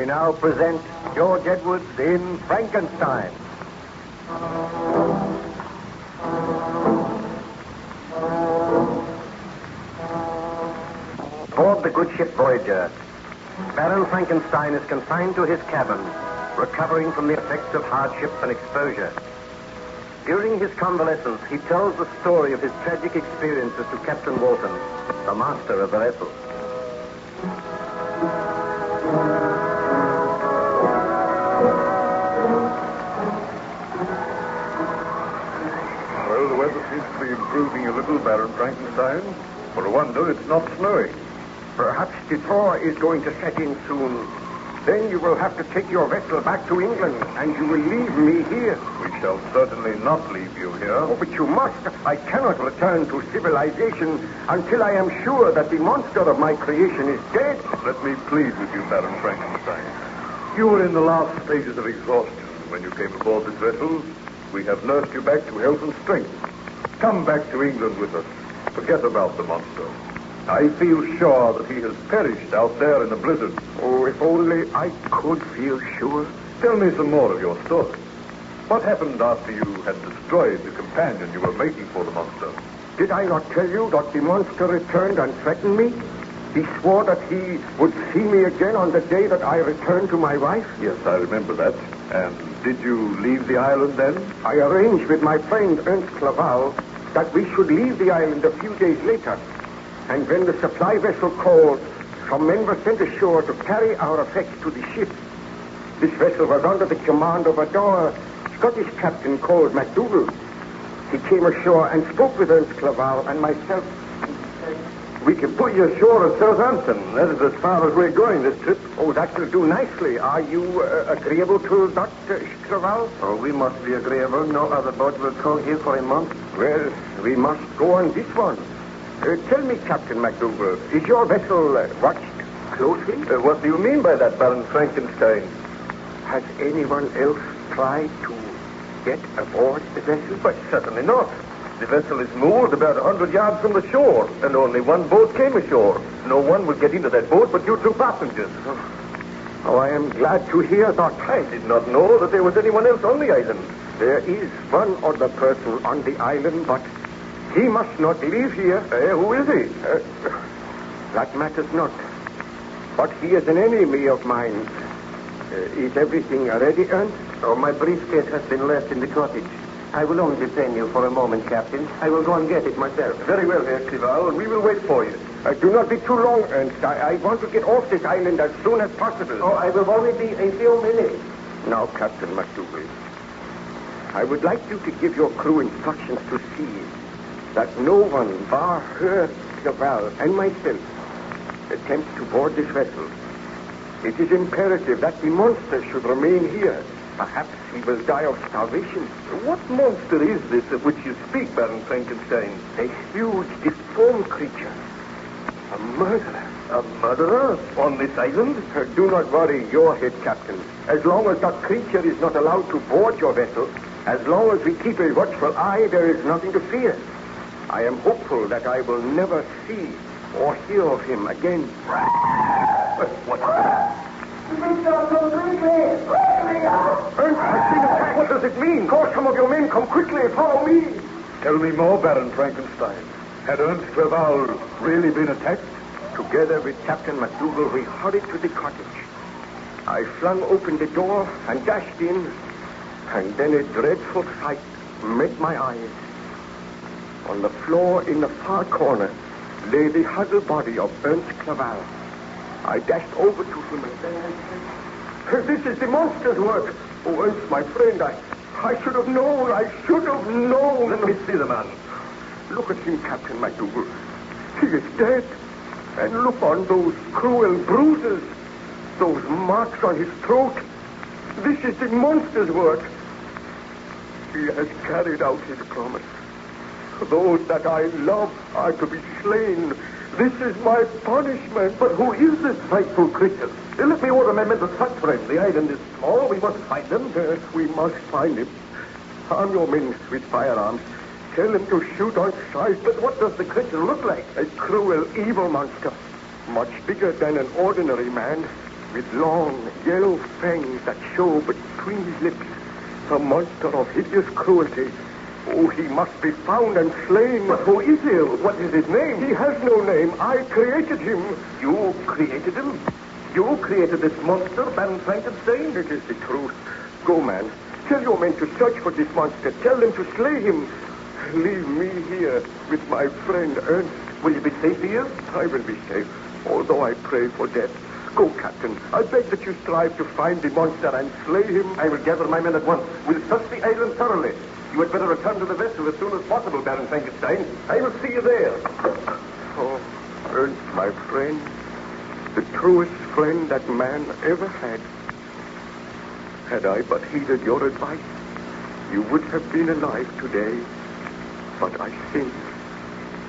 now present George Edwards in Frankenstein. Aboard the good ship Voyager, Baron Frankenstein is confined to his cabin, recovering from the effects of hardship and exposure. During his convalescence, he tells the story of his tragic experiences to Captain Walton, the master of the vessel. Well, the weather seems to be improving a little, Baron Frankenstein. For a wonder, it's not snowing. Perhaps the thaw is going to set in soon. Then you will have to take your vessel back to England, and you will leave me here. We shall certainly not leave you here. Oh, but you must. I cannot return to civilization until I am sure that the monster of my creation is dead. Let me plead with you, Baron Frankenstein. You were in the last stages of exhaustion when you came aboard this vessel. We have nursed you back to health and strength. Come back to England with us. Forget about the monster. I feel sure that he has perished out there in the blizzard. Oh, if only I could feel sure. Tell me some more of your story. What happened after you had destroyed the companion you were making for the monster? Did I not tell you that the monster returned and threatened me? He swore that he would see me again on the day that I returned to my wife. Yes, I remember that. And did you leave the island then? I arranged with my friend Ernst Clerval that we should leave the island a few days later. And when the supply vessel called, some men were sent ashore to carry our effects to the ship. This vessel was under the command of a Scottish captain called MacDougall. He came ashore and spoke with Ernst Clerval and myself. We can put you ashore at Southampton. That is as far as we're going this trip. Oh, that will do nicely. Are you agreeable to that, Clerval? Oh, we must be agreeable. No other boat will call here for a month. Well, we must go on this one. Tell me, Captain MacDougall, is your vessel watched closely? What do you mean by that, Baron Frankenstein? Has anyone else tried to get aboard the vessel? But certainly not. The vessel is moored about 100 yards from the shore, and only one boat came ashore. No one will get into that boat but you two passengers. Oh, I am glad to hear that. I did not know that there was anyone else on the island. There is one other person on the island, but he must not live here. Who is he? That matters not. But he is an enemy of mine. Is everything ready, Ernst? Oh, my briefcase has been left in the cottage. I will only detain you for a moment, Captain. I will go and get it myself. Very well, Herr Clerval. We will wait for you. Do not be too long, Ernst. I want to get off this island as soon as possible. Oh, I will only be a few minutes. Now, Captain MacDougall, I would like you to give your crew instructions to see that no one, bar her, Clerval, and myself, attempt to board this vessel. It is imperative that the monster should remain here. Perhaps he will die of starvation. What monster is this of which you speak, Baron Frankenstein? A huge, deformed creature. A murderer. A murderer? On this island? Do not worry your head, Captain. As long as that creature is not allowed to board your vessel, as long as we keep a watchful eye, there is nothing to fear. I am hopeful that I will never see or hear of him again. What's that? Ernst, I've seen a... What does it mean? Call some of your men. Come quickly. Follow me. Tell me more, Baron Frankenstein. Had Ernst Clerval really been attacked? Together with Captain MacDougall, we hurried to the cottage. I flung open the door and dashed in, and then a dreadful sight met my eyes. On the floor in the far corner lay the huddled body of Ernst Clerval. I dashed over to him and said, "This is the monster's work. Oh, Ernst, my friend, I should have known. I should have known." Let me see the man. Look at him, Captain MacDougall. He is dead. And look on those cruel bruises, those marks on his throat. This is the monster's work. He has carried out his promise. Those that I love are to be slain. This is my punishment. But who is this frightful creature? Let me order my men to search for him. The island is small. We must find him. Yes, we must find him. Arm your men with firearms. Tell them to shoot on sight. But what does the creature look like? A cruel, evil monster. Much bigger than an ordinary man. with long, yellow fangs that show between his lips, a monster of hideous cruelty. Oh, he must be found and slain. But who is he? What is his name? He has no name. I created him. You created him? You created this monster, Baron Frankenstein? It is the truth. Go, man. Tell your men to search for this monster. Tell them to slay him. Leave me here with my friend Ernst. Will you be safe here? I will be safe, although I pray for death. Go, Captain. I beg that you strive to find the monster and slay him. I will gather my men at once. We'll search the island thoroughly. You had better return to the vessel as soon as possible, Baron Frankenstein. I will see you there. Oh, Ernst, my friend, the truest friend that man ever had. Had I but heeded your advice, you would have been alive today. But I sinned.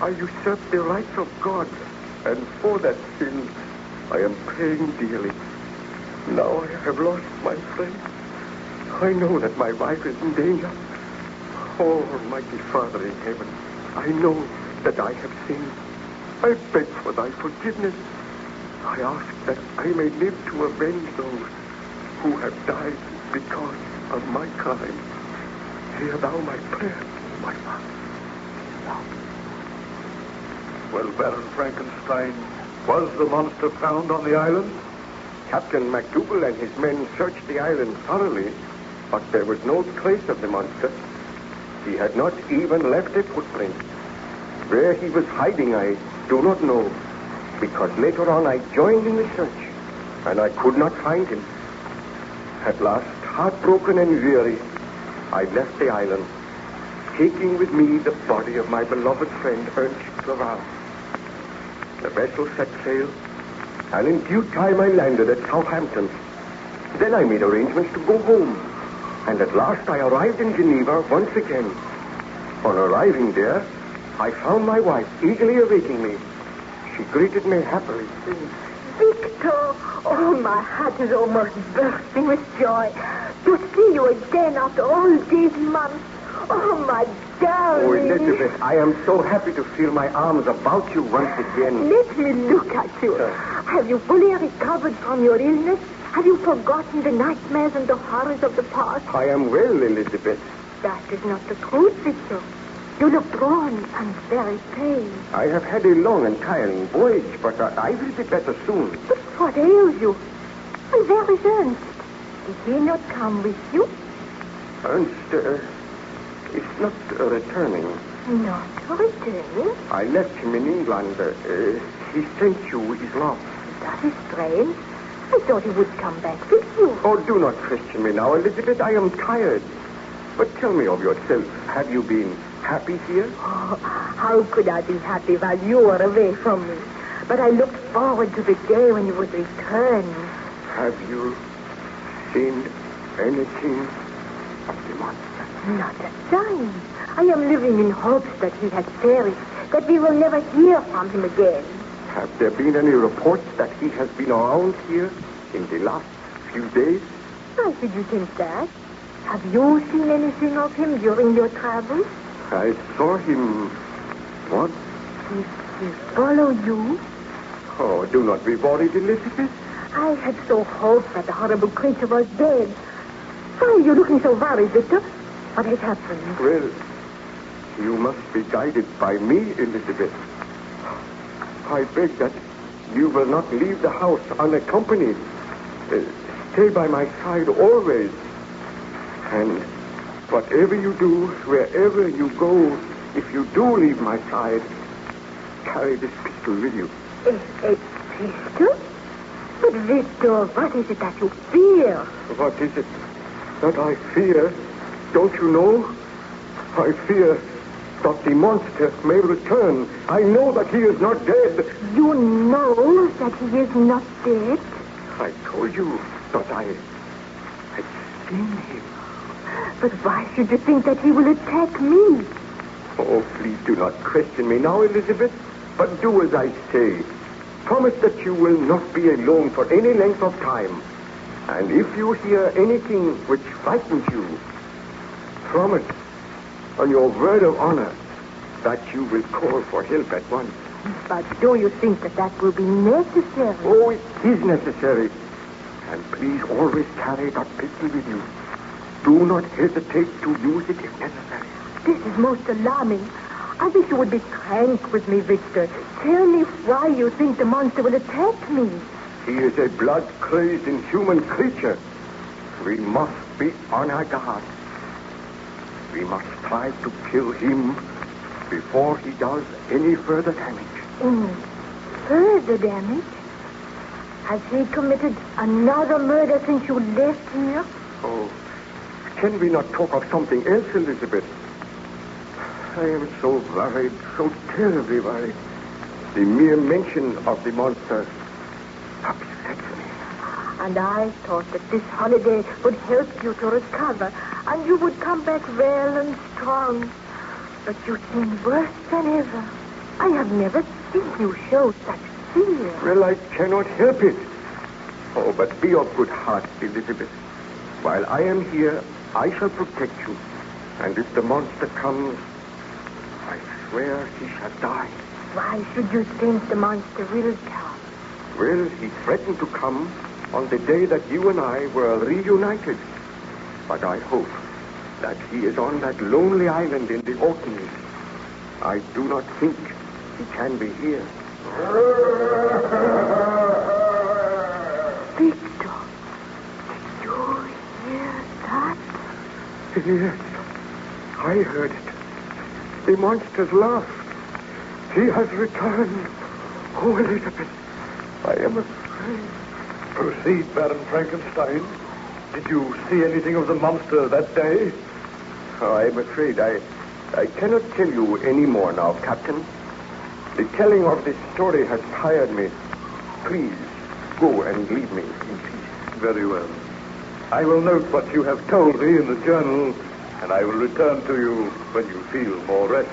I usurped the rights of God, and for that sin, I am paying dearly. Now I have lost my friend. I know that my wife is in danger. Oh, Almighty Father in heaven, I know that I have sinned. I beg for thy forgiveness. I ask that I may live to avenge those who have died because of my crime. Hear thou my prayer, my Father. Well, Baron Frankenstein, was the monster found on the island? Captain MacDougall and his men searched the island thoroughly, but there was no trace of the monster. He had not even left a footprint. Where he was hiding, I do not know, because later on I joined in the search, and I could not find him. At last, heartbroken and weary, I left the island, taking with me the body of my beloved friend Ernst Clerval. The vessel set sail, and in due time I landed at Southampton. Then I made arrangements to go home, and at last I arrived in Geneva once again. On arriving there, I found my wife eagerly awaiting me. She greeted me happily. Victor! Oh, my heart is almost bursting with joy to see you again after all these months. Oh, my darling. Oh, Elizabeth, I am so happy to feel my arms about you once again. Let me look at you. Have you fully recovered from your illness? Have you forgotten the nightmares and the horrors of the past? I am well, Elizabeth. That is not the truth, Victor. You look drawn and very pale. I have had a long and tiring voyage, but I will be better soon. But what ails you? And where is Ernst? Did he not come with you? Ernst is not returning. Not returning? I left him in England. He sent you his love. That is strange. I thought he would come back with you. Oh, do not question me now, Elizabeth. I am tired. But tell me of yourself. Have you been happy here? Oh, how could I be happy while you were away from me? But I looked forward to the day when you would return. Have you seen anything of the monster? Not a sign. I am living in hopes that he has perished, that we will never hear from him again. Have there been any reports that he has been around here in the last few days? Why should you think that? Have you seen anything of him during your travels? I saw him once. Did he follow you? Oh, do not be worried, Elizabeth. I had so hoped that the horrible creature was dead. Why are you looking so worried, Victor? What has happened? Well, you must be guided by me, Elizabeth. I beg that you will not leave the house unaccompanied. Stay by my side always. And whatever you do, wherever you go, if you do leave my side, carry this pistol with you. A pistol? But, Victor, what is it that you fear? What is it that I fear? Don't you know? I fear that the monster may return. I know that he is not dead. You know that he is not dead? I told you that I had seen him. But why should you think that he will attack me? Oh, please do not question me now, Elizabeth, but do as I say. Promise that you will not be alone for any length of time. And if you hear anything which frightens you, promise on your word of honor that you will call for help at once. But do you think that will be necessary? Oh, it is necessary. And please always carry that pistol with you. Do not hesitate to use it if necessary. This is most alarming. I wish you would be frank with me, Victor. Tell me why you think the monster will attack me. He is a blood-crazed, inhuman creature. We must be on our guard. We must try to kill him before he does any further damage. Further damage? Has he committed another murder since you left here? Oh, can we not talk of something else, Elizabeth? I am so worried, so terribly worried. The mere mention of the monster upsets me. And I thought that this holiday would help you to recover, and you would come back well and strong. But you seem worse than ever. I have never seen you show such fear. Well, I cannot help it. Oh, but be of good heart, Elizabeth. While I am here, I shall protect you. And if the monster comes, I swear he shall die. Why should you think the monster will come? Well, he threatened to come on the day that you and I were reunited. But I hope that he is on that lonely island in the Orkneys. I do not think he can be here. Victor, did you hear that? Yes, I heard it. The monster's laugh. He has returned. Oh, Elizabeth, I am afraid. Proceed, Baron Frankenstein. Did you see anything of the monster that day? Oh, I'm afraid I cannot tell you any more now, Captain. The telling of this story has tired me. Please, go and leave me in peace. Very well. I will note what you have told me in the journal, and I will return to you when you feel more rest.